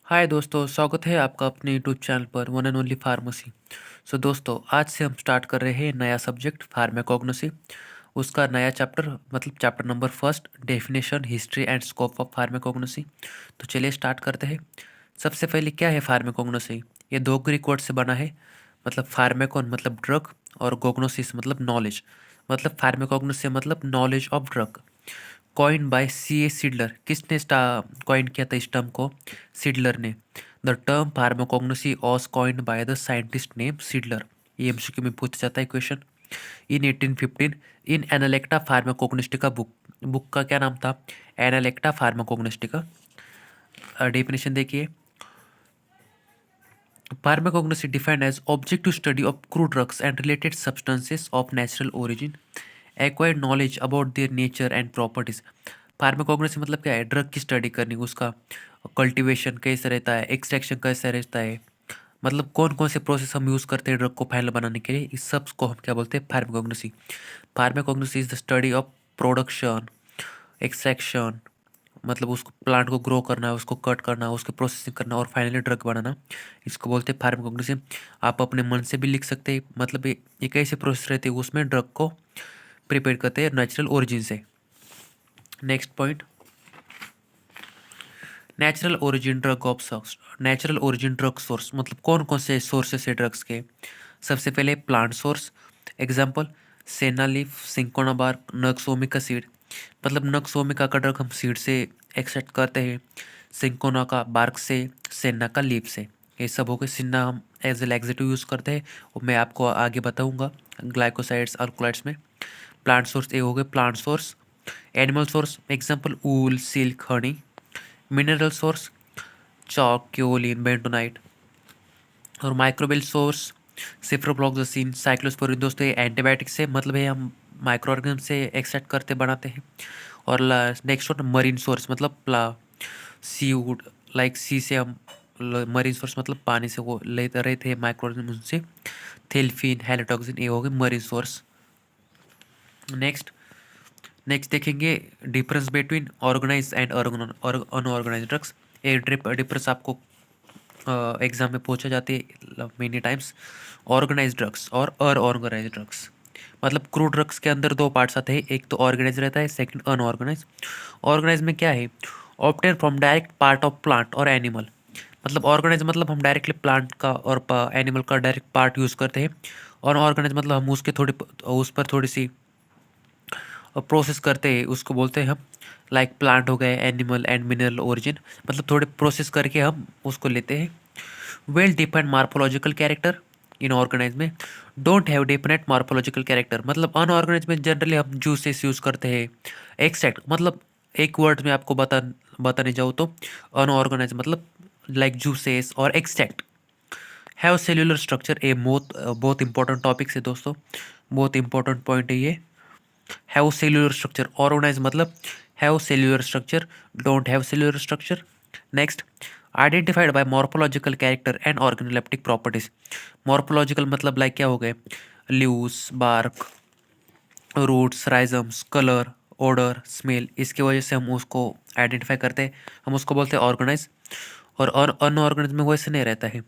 हाय दोस्तों, स्वागत है आपका अपने यूट्यूब चैनल पर वन एंड ओनली फार्मेसी। सो दोस्तों, आज से हम स्टार्ट कर रहे हैं नया सब्जेक्ट फार्माकोग्नोसी। उसका नया चैप्टर मतलब chapter number first, definition, history and scope of pharmacognosy. तो चलिए स्टार्ट करते हैं। सबसे पहले क्या है फार्माकोग्नोसी? ये दो ग्रीक वर्ड से बना है। मतलब फार्माकोन मतलब ड्रग और गोग्नोसिस मतलब नॉलेज। मतलब फार्माकोग्नोसी मतलब knowledge of drug. Coin by C.A. Seydler. किसने कॉइन किया था इस टर्म को? सिडलर ने। The term pharmacognosy was coined by the scientist name Seydler. ये एमसीक्यू में पूछा जाता है question. In 1815 in Analecta Pharmacognostica book. Book का क्या नाम था? Analecta Pharmacognostica. डेफिनेशन देखिए। Pharmacognosy defined as objective study of crude drugs and related substances of natural origin, acquired knowledge about their nature and properties. Pharmacognosy मतलब क्या है? Drug की study करनी, उसका कल्टीवेशन कैसे रहता है, एक्सट्रैक्शन कैसे रहता है, मतलब कौन कौन से प्रोसेस हम यूज़ करते हैं ड्रग को फाइनल बनाने के लिए, इस सब को हम क्या बोलते हैं? Pharmacognosy. Pharmacognosy is the study of production, extraction, मतलब उसको प्लांट को ग्रो करना है, उसको कट करना है, उसकी प्रोसेसिंग करना और फाइनली ड्रग बनाना। इसको बोलते हैं फार्माकोग्नोसी। आप अपने मन से भी लिख सकते हैं। मतलब एक ऐसी प्रोसेस रहती है उसमें ड्रग को प्रिपेयर करते हैं नेचुरल ओरिजिन से। Next point, natural origin drug of source. Natural origin drug source मतलब कौन कौन से सोर्सेस है ड्रग्स के? सबसे पहले प्लांट सोर्स। एग्जाम्पल, सेना leaf, cinchona bark, nux vomica seed. मतलब नक्सोमिका का ड्रग हम सीड से एक्सट्रैक्ट करते हैं, सिंकोना का बार्क से, सेना का लीफ से। ये सब हो गए। सिन्ना हम एज ए लैक्सेटिव यूज़ करते हैं, वो मैं आपको आगे बताऊंगा ग्लाइकोसाइड्स अल्कोलाइड्स में। प्लांट सोर्स ये हो गए plant source. Animal source, example wool, silk, honey. Mineral source, chalk, kaolin, bentonite। और माइक्रोबियल सोर्स, सिफ्रोफ्लॉक्सासिन, साइक्लोस्पोरिन। दोस्तों ये एंटीबायोटिक्स है, मतलब है हम माइक्रो ऑर्गेनिज्म से एक्सट्रैक्ट करते बनाते हैं। और नेक्स्ट वन मरीन सोर्स, मतलब सी वुड, लाइक सी से हम मरीन सोर्स मतलब पानी से वो लेते रहे थे माइक्रो ऑर्गेनिज्म से। थेल्फिन, हैलोटॉक्सिन, ये हो गए मरीन सोर्स। नेक्स्ट नेक्स्ट देखेंगे difference between organise and unorganise drugs. ये डिफरेंस आपको एग्जाम में पूछा जाती है मेनी टाइम्स। ऑर्गेनाइज ड्रग्स और अनऑर्गेनाइज ड्रग्स। मतलब क्रूड ड्रग्स के अंदर दो पार्ट्स आते हैं, एक तो ऑर्गेनाइज रहता है, सेकंड अनऑर्गेनाइज। ऑर्गेनाइज में क्या है? Obtain from direct part of plant और एनिमल। मतलब ऑर्गेनाइज मतलब हम डायरेक्टली प्लांट का और एनिमल का डायरेक्ट पार्ट यूज़ करते हैं। और अनऑर्गेनाइज मतलब हम उसके थोड़ी उस पर थोड़ी सी प्रोसेस करते हैं, उसको बोलते हैं हम लाइक प्लांट हो गए, एनिमल एंड मिनरल ओरिजिन। मतलब थोड़े प्रोसेस करके हम उसको लेते हैं। Well defined morphological character in organise में don't have definite morphological character. मतलब अनऑर्गेनाइज में जनरली हम जूसेस यूज़ करते हैं। एक्सट्रैक्ट मतलब एक वर्ड में आपको बताने जाऊँ तो अनऑर्गेनाइज मतलब लाइक जूसेस और एक्सट्रैक्ट हैव सेल्यूलर स्ट्रक्चर। ए बहुत इंपॉर्टेंट टॉपिक है दोस्तों, बहुत इंपॉर्टेंट पॉइंट है ये। हैव सेल्यूलर स्ट्रक्चर, ऑर्गेनाइज मतलब have cellular structure, don't have cellular structure. Next, identified by morphological character and organoleptic properties. Morphological मतलब लाइक क्या हो गए? Leaves, bark, roots, rhizomes, colour, odour, smell. इसकी वजह से हम उसको आइडेंटिफाई करते हैं, हम उसको बोलते हैं ऑर्गेनाइज। और अनऑर्गेनाइज में वैसे नहीं रहता है।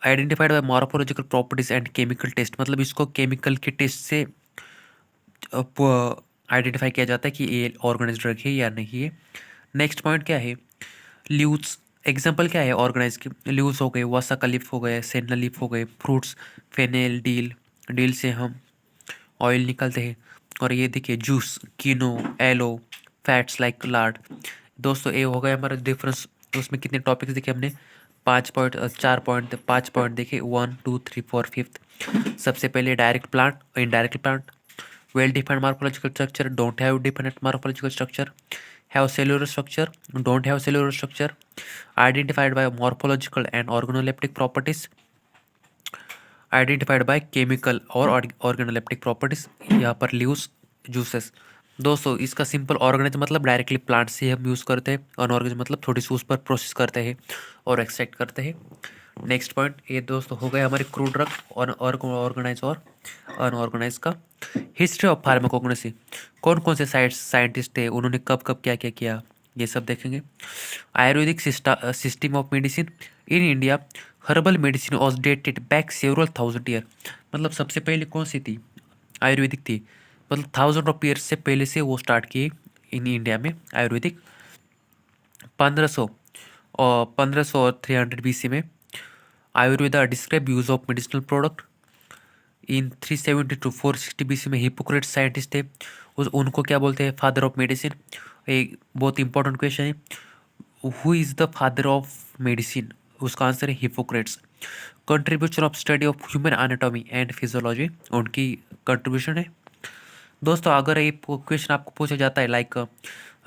Identified by morphological properties and chemical test, मतलब इसको केमिकल के टेस्ट से आइडेंटिफाई किया जाता है कि ये ऑर्गेनाइज ड्रग है या नहीं है। नेक्स्ट पॉइंट क्या है? लीव्स। एग्जांपल क्या है ऑर्गेनाइज के? लीव्स हो गए, वसा का लीफ हो गए, सेना लीफ हो गए। Fruits, Fennell, deal. डील से हम ऑयल निकालते हैं। और ये देखिए जूस, कीनो, एलो, फैट्स लाइक लार्ड। दोस्तों ये हो गया हमारा डिफरेंस। उसमें कितने टॉपिक्स देखे हमने? 5 पॉइंट, 4 पॉइंट, 5 पॉइंट देखे, 1 2 3 4 5। सबसे पहले direct plant, indirect plant. Well defined morphological structure, don't have defined morphological structure. Have cellular structure, don't have cellular structure. Identified by morphological and organoleptic properties, identified by chemical और organoleptic properties. यहाँ पर leaves, juices. दोस्तों इसका simple organise मतलब directly plant से हम use करते हैं, अनऑर्गेनाइज मतलब थोड़ी सी उस पर प्रोसेस करते हैं और एक्सट्रैक्ट करते हैं। नेक्स्ट पॉइंट ये दोस्तों हो गए हमारे क्रूड ड्रग और ऑर्गेनाइज और अनऑर्गेनाइज का। हिस्ट्री ऑफ फार्माकोग्नोसी, कौन कौन से साइंटिस्ट थे, उन्होंने कब कब क्या क्या किया, ये सब देखेंगे। Ayurvedic system of medicine in India, herbal medicine was dated back several thousand year. मतलब सबसे पहले कौन सी थी? आयुर्वेदिक थी। मतलब थाउजेंड ऑफ ईयर्स से पहले से वो स्टार्ट किए इन इंडिया में आयुर्वेदिक। 1500 और 1500 और 300 BC में Ayurveda describe use of medicinal product. In 370 to 460 BC में हिपोक्रेट्स साइंटिस्ट थे, उनको क्या बोलते हैं? Father of medicine. एक बहुत इंपॉर्टेंट क्वेश्चन है, who is the father of medicine? उसका आंसर है Hippocrates. Contribution of study of human anatomy and physiology, उनकी कंट्रीब्यूशन है। दोस्तों अगर ये क्वेश्चन आपको पूछा जाता है like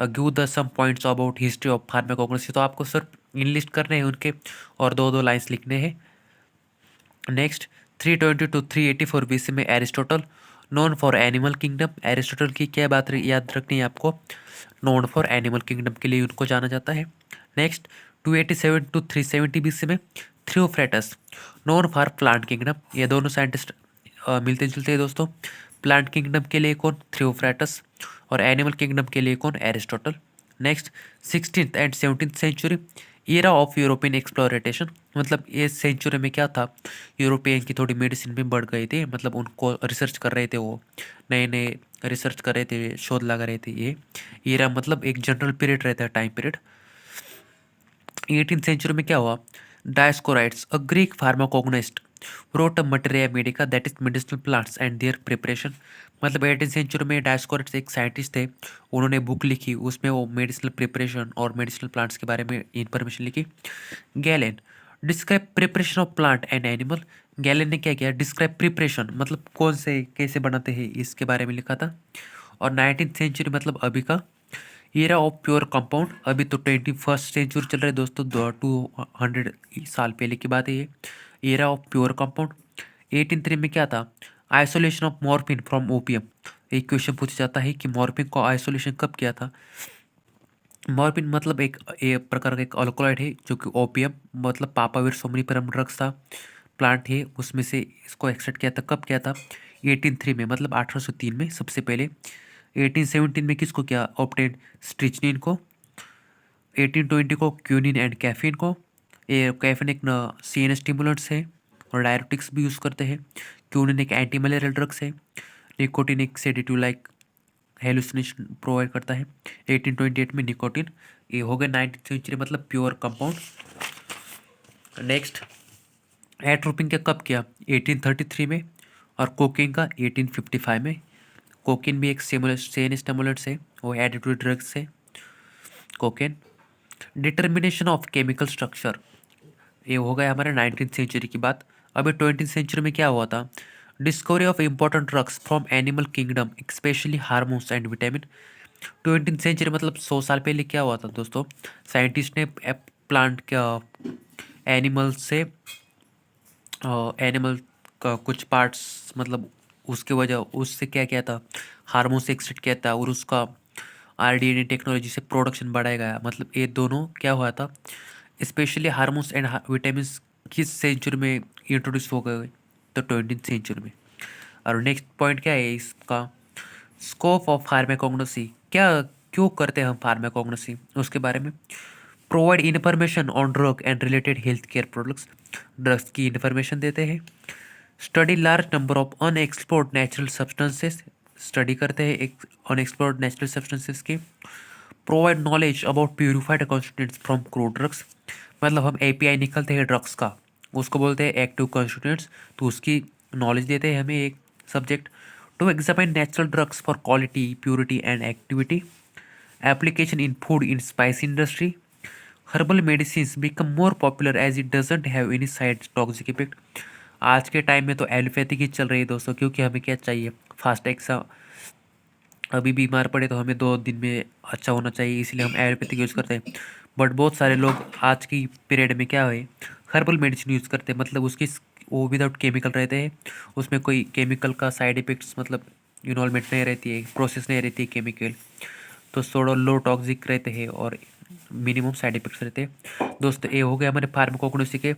give the some points about history of pharmacognosy, तो आपको सिर्फ इनलिस्ट करने हैं उनके और दो दो लाइन्स लिखने हैं। नेक्स्ट 320 टू 384 BC में Aristotle, known for animal kingdom. Aristotle की क्या बात याद रखनी है आपको? नोन फॉर एनिमल किंगडम के लिए उनको जाना जाता है। नेक्स्ट 287 टू 370 BC में थ्रियोफ्रेटस, नोन फॉर प्लांट किंगडम। ये दोनों साइंटिस्ट मिलते जुलते हैं दोस्तों। प्लांट किंगडम के लिए कौन? थ्रियोफ्रेटस। और एनिमल किंगडम के लिए कौन? Aristotle. Next 16th and 17th century, era of European exploration. मतलब ये सेंचुरी में क्या था? यूरोपियन की थोड़ी मेडिसिन में बढ़ गए थे, मतलब उनको रिसर्च कर रहे थे, वो नए नए रिसर्च कर रहे थे, शोध लगा रहे थे। ये ईरा मतलब एक जनरल पीरियड रहता है, टाइम पीरियड। 18th सेंचुरी में क्या हुआ? Dioscorides, a Greek pharmacognosist, wrote a materia medica that is medicinal plants and their preparation। मतलब 18th सेंचुरी में डायस्कोराइड्स एक साइंटिस्ट थे, उन्होंने बुक लिखी, उसमें वो मेडिसिनल प्रिपरेशन और मेडिसिनल प्लांट्स के बारे में इंफॉर्मेशन लिखी। Galen describe preparation of plant and animal. Galen ने क्या किया? डिस्क्राइब प्रिपरेशन मतलब कौन से कैसे बनाते हैं इसके बारे में लिखा था। और 19th सेंचुरी मतलब अभी का एरा ऑफ प्योर कंपाउंड। अभी तो 21st सेंचुरी चल रहा है दोस्तों, 200 साल पहले की बात है ये। Era of pure compound. 1803 में क्या था? Isolation of morphine from opium. एक क्वेश्चन पूछा जाता है कि मॉर्फिन को आइसोलेशन कब किया था? मॉर्फिन मतलब एक प्रकार का एक अल्कोलॉइड है जो कि ओपियम मतलब पापाविर सोमनीफेरम ड्रग्स था, प्लांट है, उसमें से इसको एक्सट्रैक्ट किया था। कब किया था? 1803 में, मतलब 1803 में सबसे पहले। 1817 में किसको किया ऑब्टेन? स्ट्रिचनिन को। 1820 को क्यूनिन एंड कैफीन को। ये कैफीन एक CNS स्टिमुलेंट्स है और डायरेटिक्स भी यूज़ करते हैं। क्यूनिन एक एंटी मलेरियल ड्रग्स है। निकोटिन एक सेडेटिव लाइक हेलुसिनेशन प्रोवाइड करता है। 1828 में निकोटिन। ये हो गया 19th सेंचुरी मतलब प्योर कंपाउंड। नेक्स्ट एट्रोपिन का कब किया? 1833 में। और कोकीन का 1855 में। कोकीन भी एक सेन स्टिमुलेंट्स है, वो एडिटिव ड्रग्स है cocaine. Determination of chemical structure, ये हो गया हमारे 19th सेंचुरी की बात। अभी 20th सेंचुरी में क्या हुआ था? Discovery of important drugs from animal kingdom specially hormones and vitamin. 20th century मतलब 100 साल पहले क्या हुआ था दोस्तों? साइंटिस्ट ने प्लांट का एनिमल से एनिमल का कुछ पार्ट्स मतलब उसके वजह उससे क्या किया था? हार्मोन से एक्सट्रैक्ट किया था और उसका RDNA टेक्नोलॉजी से प्रोडक्शन बढ़ाया गया। मतलब ये दोनों क्या हुआ था? स्पेशली हार्मोन्स एंड विटामिन्स किस सेंचुरी में इंट्रोड्यूस हो गए? तो 20th सेंचुरी में। और नेक्स्ट पॉइंट क्या है इसका? स्कोप ऑफ फार्माकोग्नोसी, क्या क्यों करते हैं हम फार्माकोग्नोसी उसके बारे में। Provide information on drug and related health care products, drugs की इन्फॉर्मेशन देते हैं। Study large number of unexplored natural substances, study करते हैं एक अनएक्सप्लोर्ड नेचुरल सब्सटेंसेस की। Provide knowledge about purified constituents from crude drugs, मतलब हम API निकलते हैं ड्रग्स का, उसको बोलते हैं एक्टिव कॉन्स्टिट्यूएंट्स, तो उसकी नॉलेज देते हैं हमें एक subject. To examine natural drugs for quality purity and activity, application in food in spice industry. Herbal medicine become more popular as it doesn't have any side toxic effect. आज के time में तो allopathic ही चल रही है दोस्तों, क्योंकि हमें क्या चाहिए? फास्ट एक्सा, अभी बीमार पड़े तो हमें 2 दिन में अच्छा होना चाहिए, इसलिए हम एलोपैथिक यूज़ करते हैं। बट बहुत सारे लोग आज की पीरियड में क्या है? हर्बल मेडिसिन यूज़ करते हैं, मतलब उसकी वो विदाउट केमिकल रहते हैं, उसमें कोई केमिकल का साइड इफेक्ट्स मतलब इन्वॉल्वमेंट नहीं रहती है, प्रोसेस नहीं रहती है केमिकल, तो थोड़ा लो टॉक्सिक रहते हैं और मिनिमम साइड इफेक्ट्स रहते हैं। दोस्तों ये हो गया हमारे फार्माकोग्नोसी के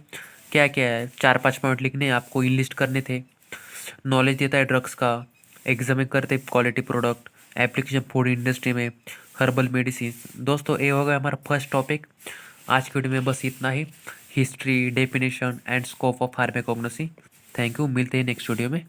क्या क्या है, 4-5 पॉइंट लिखने हैं आपको, इनलिस्ट करने थे। नॉलेज देता है ड्रग्स का, एग्जामिन करते quality product, application food industry में, हर्बल मेडिसिन। दोस्तों ये हो गया हमारा फर्स्ट टॉपिक। आज की वीडियो में बस इतना ही। History, definition and scope of pharmacognosy. Thank you, मिलते हैं नेक्स्ट वीडियो में।